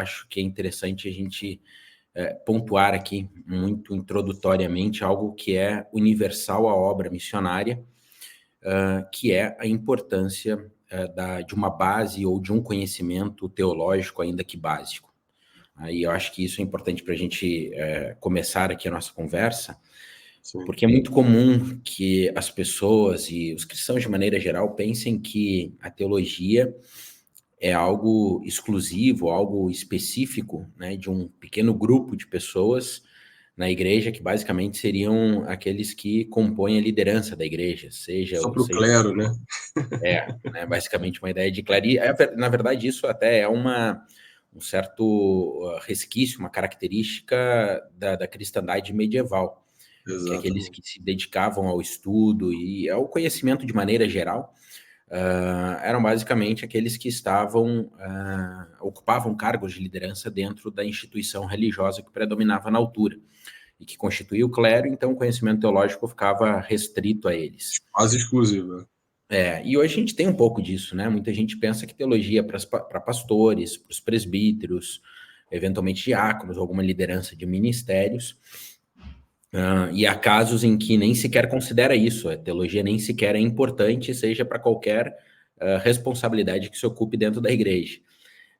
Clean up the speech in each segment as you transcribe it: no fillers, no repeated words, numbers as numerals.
acho que é interessante a gente pontuar aqui, muito introdutoriamente, algo que é universal à obra missionária, que é a importância de uma base ou de um conhecimento teológico, ainda que básico. Aí eu acho que isso é importante para a gente começar aqui a nossa conversa, Sim. porque é muito comum que as pessoas e os cristãos de maneira geral pensem que a teologia é algo exclusivo, algo específico, né, de um pequeno grupo de pessoas na igreja, que basicamente seriam aqueles que compõem a liderança da igreja, seja Só para o clero, né? né, basicamente uma ideia de claria. Na verdade, isso até é um certo resquício, uma característica da cristandade medieval, que é aqueles Exatamente. que se dedicavam ao estudo e ao conhecimento de maneira geral, eram basicamente aqueles que ocupavam cargos de liderança dentro da instituição religiosa que predominava na altura e que constituía o clero, então o conhecimento teológico ficava restrito a eles. Quase exclusivo, né? E hoje a gente tem um pouco disso, né? Muita gente pensa que teologia é para pastores, para os presbíteros, eventualmente diáconos, alguma liderança de ministérios, e há casos em que nem sequer considera isso, a teologia nem sequer é importante, seja para qualquer responsabilidade que se ocupe dentro da igreja.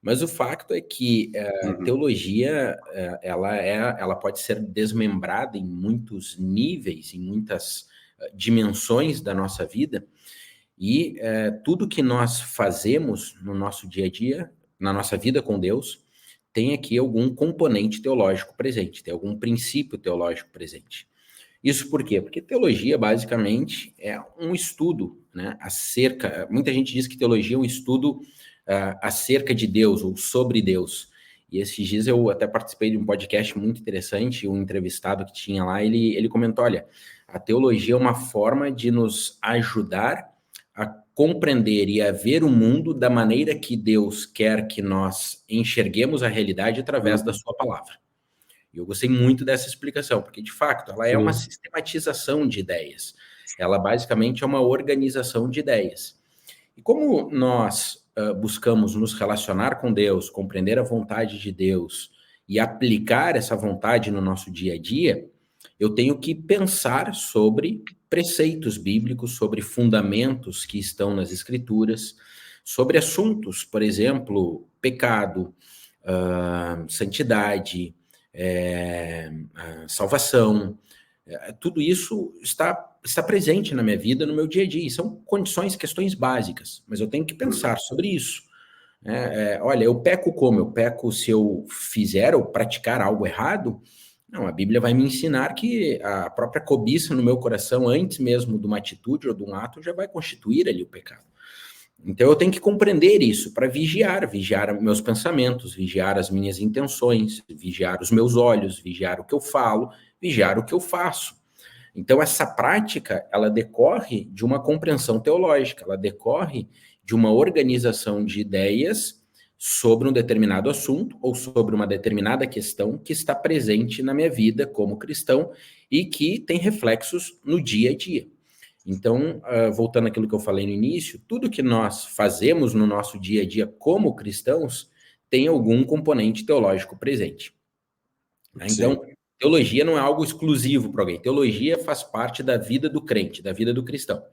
Mas o fato é que a teologia ela pode ser desmembrada em muitos níveis, em muitas dimensões da nossa vida, e tudo que nós fazemos no nosso dia a dia, na nossa vida com Deus, tem aqui algum componente teológico presente, tem algum princípio teológico presente. Isso por quê? Porque teologia, basicamente, é um estudo, né, acerca... Muita gente diz que teologia é um estudo acerca de Deus ou sobre Deus. E esses dias eu até participei de um podcast muito interessante, um entrevistado que tinha lá, ele comentou, olha, a teologia é uma forma de nos ajudar a compreender e a ver o mundo da maneira que Deus quer que nós enxerguemos a realidade através da sua palavra. E eu gostei muito dessa explicação, porque, de fato, ela é uma Sim. sistematização de ideias. Ela, basicamente, é uma organização de ideias. E como nós buscamos nos relacionar com Deus, compreender a vontade de Deus e aplicar essa vontade no nosso dia a dia, eu tenho que pensar sobre preceitos bíblicos, sobre fundamentos que estão nas Escrituras, sobre assuntos, por exemplo, pecado, santidade, salvação. Tudo isso está presente na minha vida, no meu dia a dia. E são condições, questões básicas, mas eu tenho que pensar sobre isso. Olha, eu peco como? Eu peco se eu fizer ou praticar algo errado? Não, a Bíblia vai me ensinar que a própria cobiça no meu coração, antes mesmo de uma atitude ou de um ato, já vai constituir ali o pecado. Então eu tenho que compreender isso para vigiar meus pensamentos, vigiar as minhas intenções, vigiar os meus olhos, vigiar o que eu falo, vigiar o que eu faço. Então essa prática, ela decorre de uma compreensão teológica, ela decorre de uma organização de ideias sobre um determinado assunto ou sobre uma determinada questão que está presente na minha vida como cristão e que tem reflexos no dia a dia. Então, voltando àquilo que eu falei no início, tudo que nós fazemos no nosso dia a dia como cristãos tem algum componente teológico presente. Né? Então, Sim. teologia não é algo exclusivo para alguém. Teologia faz parte da vida do crente, da vida do cristão.